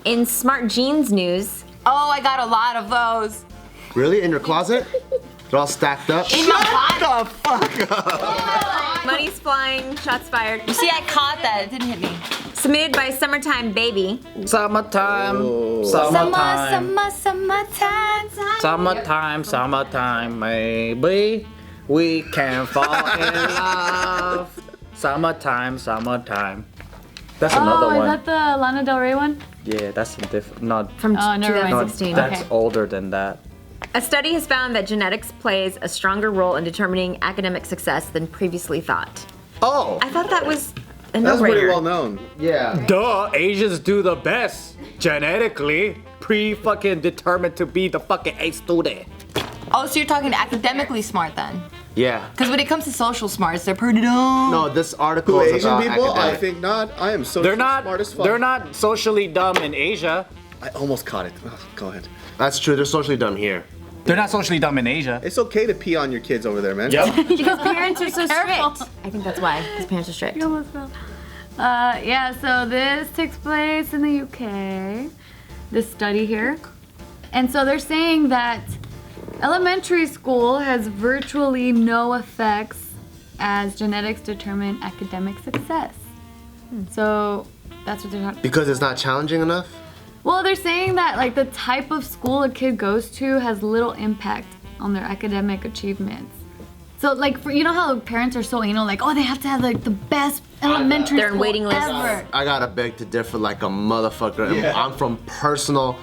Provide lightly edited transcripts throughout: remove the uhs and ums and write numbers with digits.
In Smart Jeans news. Oh, I got a lot of those. Really? In your closet? They're all stacked up? In my Shut the fuck up! Money's flying, shots fired. You see, I caught that. It didn't hit me. Submitted by Summertime Baby. Summertime, summertime, maybe we can fall in love. Summertime. That's another Oh, one. is that the Lana Del Rey one? Yeah, that's a different. Not. From never mind. 2016. That's Okay. older than that. A study has found that genetics plays a stronger role in determining academic success than previously thought. Oh! I thought that was a That's pretty no-brainer. well known. Yeah. Duh, Asians do the best genetically. Pre-fucking determined to be the fucking A student. Oh, so you're talking academically smart then? Yeah. Because when it comes to social smarts, they're pretty dumb. No, this article Who, is Asian about people? I academic. think not. I am so They're not. smart as fuck. They're not socially dumb in Asia. I almost caught it. Oh, go ahead. That's true, they're socially dumb here. They're not socially dumb in Asia. It's okay to pee on your kids over there, man. Because parents are so Careful. strict. I think that's why, because parents are strict. You almost fell. Yeah, so this takes place in the UK, this study here. And so they're saying that elementary school has virtually no effects as genetics determine academic success. So that's what they're talking. Because it's not challenging enough? Well, they're saying that like the type of school a kid goes to has little impact on their academic achievements. So like, you know how parents are so anal, like, oh, they have to have like the best elementary They're in school waiting lists. ever. I gotta beg to differ like a motherfucker. Yeah. I'm from personal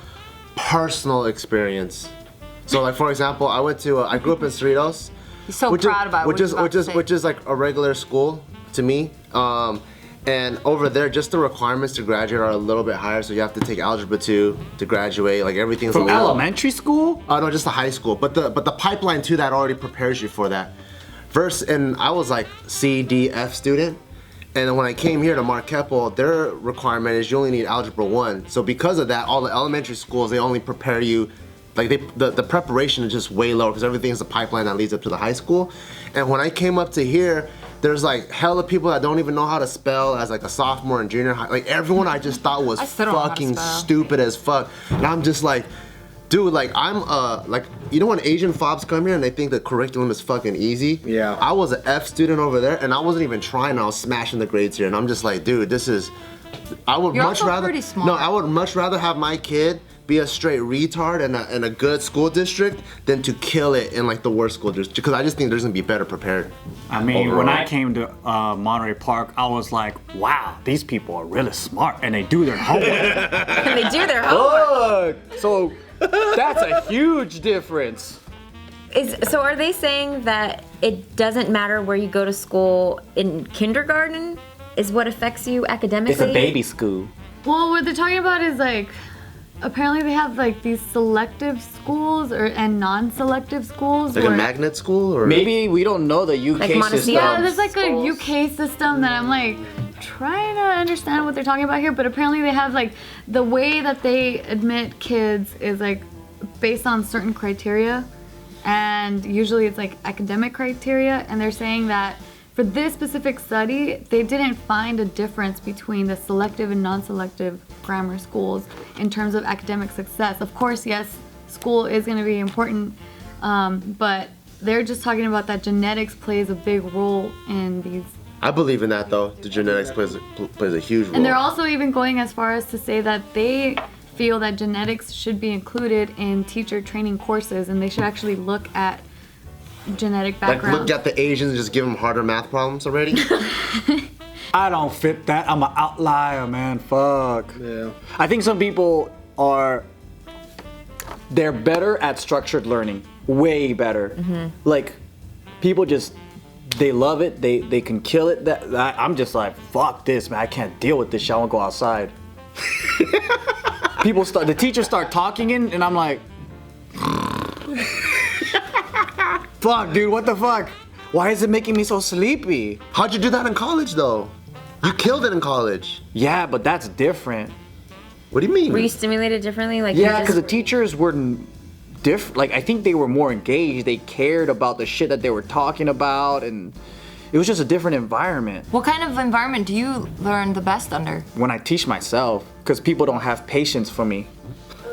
experience. So like for example, I grew up in Cerritos. He's so proud about what he's about to say. which is like a regular school to me. And over there, just the requirements to graduate are a little bit higher. So you have to take algebra 2 to graduate. Like everything's From a little. elementary school? Oh no, just the high school. But the pipeline to that already prepares you for that. And I was like C, D, F student. And then when I came here to Marquette, their requirement is you only need algebra 1. So because of that, all the elementary schools, they only prepare you, like the preparation is just way lower because everything is the pipeline that leads up to the high school. And when I came up to here, there's like hella people that don't even know how to spell as like a sophomore and junior high. Like everyone I just thought was still don't know how to fucking spell. stupid as fuck. And I'm just like, dude, like I'm like, you know when Asian fobs come here and they think the curriculum is fucking easy? Yeah. I was an F student over there and I wasn't even trying. I was smashing the grades here and I'm just like, dude, this is. I would You're much also rather. pretty smart. No, I would much rather have my kid be a straight retard in a good school district than to kill it in like the worst school district because I just think there's gonna be better prepared. I mean, Overall. when I came to Monterey Park, I was like, wow, these people are really smart and they do their homework. And they do their homework. Look, so that's a huge difference. So are they saying that it doesn't matter where you go to school in kindergarten is what affects you academically? It's a baby school. Well, what they're talking about is like, apparently they have like these selective schools and non-selective schools. Like a where- magnet school or Maybe we don't know the UK Like Montessori. system. Yeah, there's like a UK system that I'm like trying to understand what they're talking about here, but apparently they have like the way that they admit kids is like based on certain criteria, and usually it's like academic criteria, and they're saying that for this specific study, they didn't find a difference between the selective and non-selective grammar schools in terms of academic success. Of course, yes, school is going to be important, but they're just talking about that genetics plays a big role in these. I believe in that though. The genetics plays a huge role. And they're also even going as far as to say that they feel that genetics should be included in teacher training courses, and they should actually look at genetic like background. look at the Asians and just give them harder math problems already. I don't fit that. I'm an outlier, man. Fuck. Yeah. I think some people they're better at structured learning. Way better. Like, people just, they love it. They can kill it. I'm just like, fuck this, man. I can't deal with this shit. I want to go outside. The teachers start talking and I'm like, fuck, dude, what the fuck? Why is it making me so sleepy? How'd you do that in college though? You killed it in college. Yeah, but that's different. What do you mean? Were you stimulated differently? Like Yeah, because the teachers were different. Like, I think they were more engaged. They cared about the shit that they were talking about, and it was just a different environment. What kind of environment do you learn the best under? When I teach myself, because people don't have patience for me.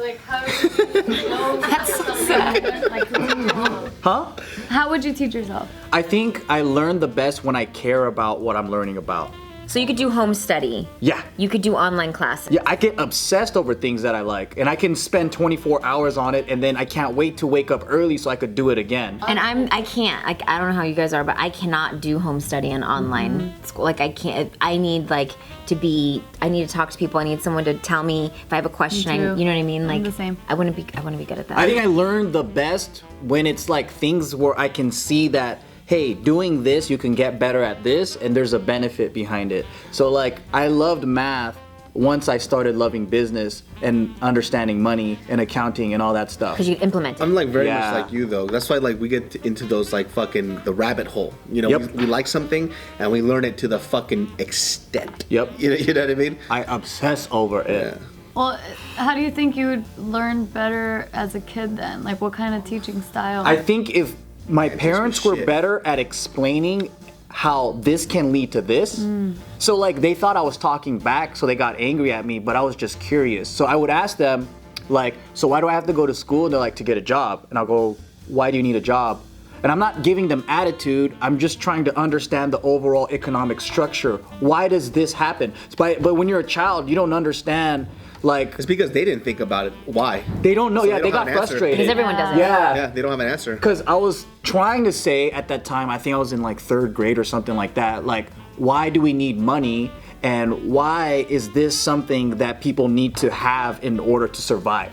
Like, how would you know? That's so sad. Huh? How would you teach yourself? I think I learn the best when I care about what I'm learning about. So you could do home study. Yeah. You could do online classes. Yeah, I get obsessed over things that I like, and I can spend 24 hours on it, and then I can't wait to wake up early so I could do it again. And I can't. I don't know how you guys are, but I cannot do home study and online school. Like I can't. I need I need to talk to people. I need someone to tell me if I have a question. Me too. You know what I mean? Like I'm the same. I wouldn't be good at that. I think I learn the best when it's like things where I can see that, hey, doing this, you can get better at this, and there's a benefit behind it. So like, I loved math once I started loving business and understanding money and accounting and all that stuff. Because you implement it. I'm like very Yeah. much like you though. That's why like we get into those like fucking the rabbit hole. You know, Yep. we like something and we learn it to the fucking extent. Yep. You know what I mean? I obsess over it. Yeah. Well, how do you think you would learn better as a kid then? Like, what kind of teaching style? I think if my teach me parents were shit. better at explaining how this can lead to this. So like they thought I was talking back, so they got angry at me, but I was just curious. So I would ask them like, so why do I have to go to school? And they're like, to get a job. And I'll go, why do you need a job? And I'm not giving them attitude, I'm just trying to understand the overall economic structure. Why does this happen? But when you're a child, you don't understand, like, It's because they didn't think about it. Why? they don't know, So yeah, they they don't got have an answer. frustrated. Because everyone does it. Yeah. Yeah, they don't have an answer. Because I was trying to say at that time, I think I was in like 3rd grade or something like that, like, why do we need money? And why is this something that people need to have in order to survive?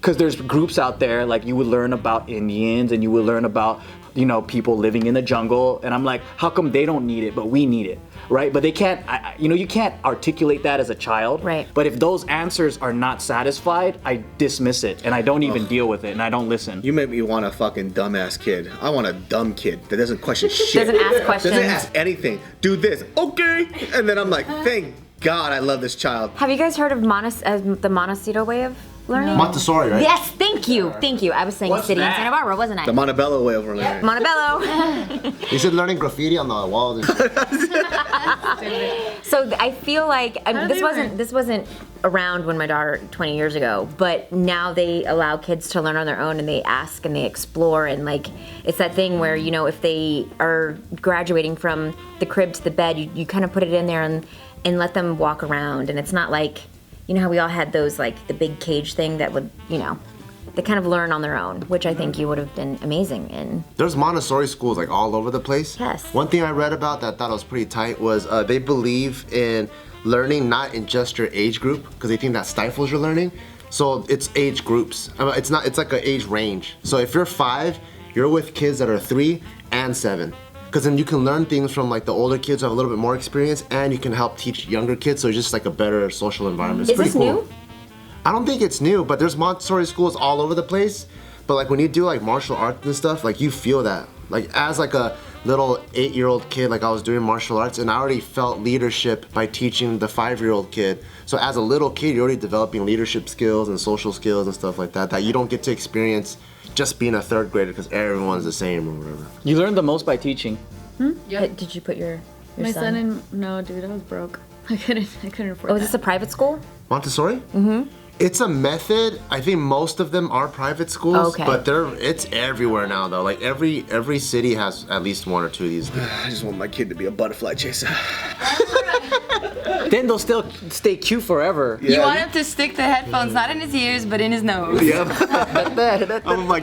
Because there's groups out there, like you would learn about Indians and you would learn about, you know, people living in the jungle. And I'm like, how come they don't need it, but we need it? Right? But they can't, you can't articulate that as a child. Right. But if those answers are not satisfied, I dismiss it and I don't even deal with it and I don't listen. You make me want a fucking dumbass kid. I want a dumb kid that doesn't question shit. Doesn't ask questions. Doesn't ask anything. Do this. Okay. And then I'm like, thank God I love this child. Have you guys heard of the Montessori way of learning? Montessori, right? Yes, thank you. I was saying What's city that? in Santa Barbara, wasn't I? The Montebello way over there. Montebello. You said learning graffiti on the walls. And So I feel like they this wasn't around when my daughter 20 years ago, but now they allow kids to learn on their own and they ask and they explore, and like it's that thing where, you know, if they are graduating from the crib to the bed, you kind of put it in there and let them walk around, and it's not like, you know how we all had those like the big cage thing that would, you know, they kind of learn on their own, which I think you would have been amazing in. there's Montessori schools like all over the place. Yes. One thing I read about that I thought was pretty tight was they believe in learning not in just your age group, because they think that stifles your learning. So it's age groups. It's like an age range. So if you're 5, you're with kids that are 3 and 7. Because then you can learn things from like the older kids who have a little bit more experience, and you can help teach younger kids. So it's just like a better social environment. It's Is pretty this cool. new? I don't think it's new, but there's Montessori schools all over the place. But like when you do like martial arts and stuff, like you feel that. Like as like a little 8-year-old kid, like I was doing martial arts and I already felt leadership by teaching the 5-year-old kid. So as a little kid, you're already developing leadership skills and social skills and stuff like that you don't get to experience just being a 3rd grader because everyone's the same or whatever. You learn the most by teaching. Did you put your My son in, no, dude, I was broke. I couldn't afford Oh, is that. this a private school? Montessori? Mm-hmm. It's a method. I think most of them are private schools, Okay. but it's everywhere now though. Like every city has at least 1 or 2 of these. I just want my kid to be a butterfly chaser. Then they'll still stay cute forever. You want him to stick the headphones not in his ears, but in his nose. I'm like,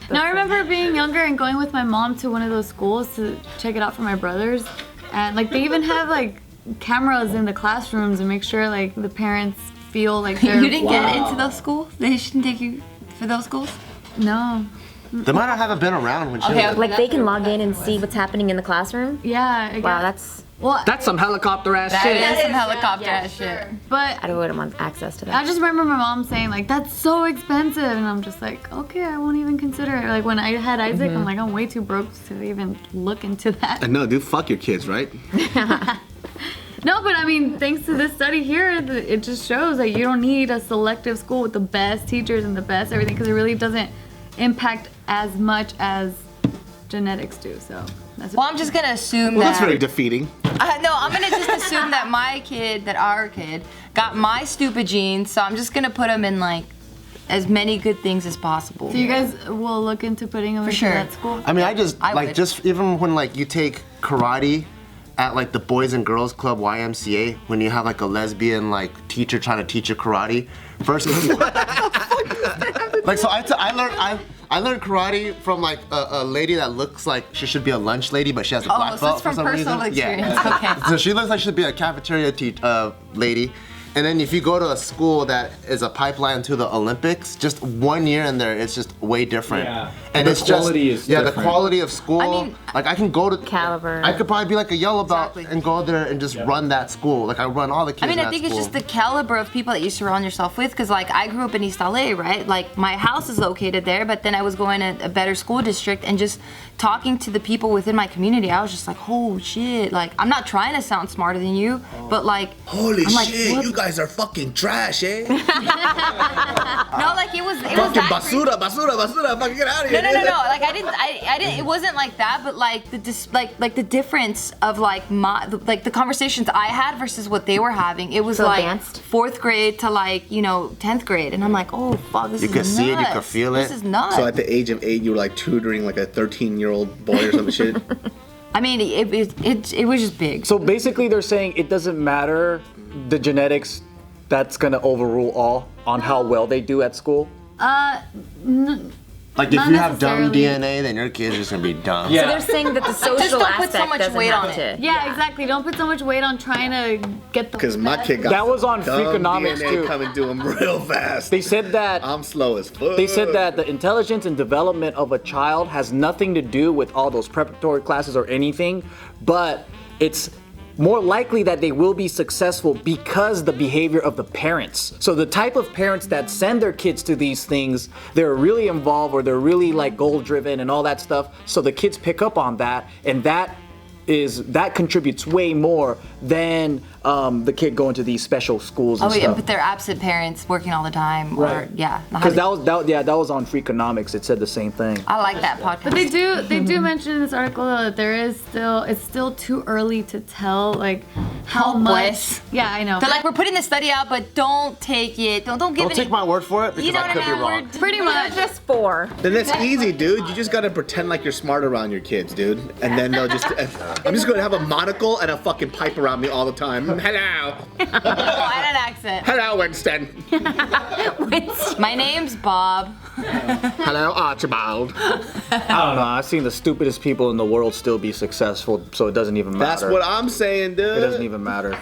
Now I remember being younger and going with my mom to one of those schools to check it out for my brothers, and like they even have like cameras in the classrooms and make sure like the parents feel like they're. You didn't get into those schools? They shouldn't take you for those schools? No. They might not have been around when she Okay, was. Like they can log in and see what's happening in the classroom? Yeah. I Wow, guess. that's, Well, That's some helicopter ass That shit. is some helicopter ass shit. but I wouldn't want access to I that. just remember my mom saying like that's so expensive, and I'm just like, okay, I won't even consider it. Like when I had Isaac, I'm like, I'm way too broke to even look into that. No, dude, fuck your kids, right? No, but I mean, thanks to this study here, it just shows that you don't need a selective school with the best teachers and the best everything, because it really doesn't impact as much as genetics do. So that's Well, I'm just gonna assume Well, that. that's very defeating. No, I'm gonna just assume that our kid, got my stupid genes. So I'm just gonna put him in like as many good things as possible. So you guys will look into putting them into sure. that school? I mean, I would. just even when like you take karate at like the Boys and Girls Club YMCA, when you have like a lesbian like teacher trying to teach you karate, first like so I learned karate from like a lady that looks like she should be a lunch lady, but she has a black so belt it's for from some personal reason. experience. Yeah. Okay. So she looks like she should be a cafeteria lady. And then if you go to a school that is a pipeline to the Olympics, just 1 year in there, it's just way different. Yeah. And The it's quality just is the different. quality of school. I mean, like I can go to Caliber. I could probably be like a yellow belt Exactly. and go there and just run that school. Like I run all the kids. I mean, in I that think school. it's just the caliber of people that you surround yourself with. Because, like, I grew up in East LA, right? Like, my house is located there, but then I was going to a better school district and just talking to the people within my community. I was just like, oh shit! Like, I'm not trying to sound smarter than you, but like, Holy I'm like, shit, what? you guys are fucking trash, eh? No, like it was fucking that basura, fucking get out of here. No. Like I didn't. It wasn't like that. But like the difference of like the conversations I had versus what they were having. It was So like advanced? 4th grade to like 10th grade, and I'm like, oh fuck, this You is could nuts. see it, you could feel This it. is nuts. So at the age of 8, you were like tutoring like a 13-year-old boy or some shit. I mean, it was just big. So basically, they're saying it doesn't matter the genetics. That's gonna overrule all on how well they do at school. Like if Not you have dumb necessarily. DNA, then your kid's just gonna be dumb. So they're saying that the social don't put aspect so much doesn't weight have on to. it. Yeah, exactly. Don't put so much weight on trying to get the. Because my kid got That was on dumb Freakonomics, DNA too. coming to him real fast. They said that I'm slow as fuck. They said that the intelligence and development of a child has nothing to do with all those preparatory classes or anything, but it's more likely that they will be successful because the behavior of the parents. So the type of parents that send their kids to these things, they're really involved or they're really like goal driven and all that stuff. So the kids pick up on that, and that contributes way more than the kid going to these special schools and Oh, yeah, stuff. but they're absent parents working all the time, Right. or yeah. not Because having- that was on Freakonomics. It said the same thing. I like that podcast. But they do mention in this article though, that it's still too early to tell like how Hopeless. much. Yeah, I know. They're like, we're putting this study out, but don't take it. Don't give Don't it. take my word for it because You know I what could I be mean? wrong. Pretty much. Just 4. Then that's easy, dude. You just gotta pretend like you're smart around your kids, dude. And then they'll just. I'm just gonna have a monocle and a fucking pipe around me all the time. Hello. Oh, I had an accent. Hello, Winston. My name's Bob. Hello, Archibald. I don't know. I've seen the stupidest people in the world still be successful, so it doesn't even matter. That's what I'm saying, dude. It doesn't even matter.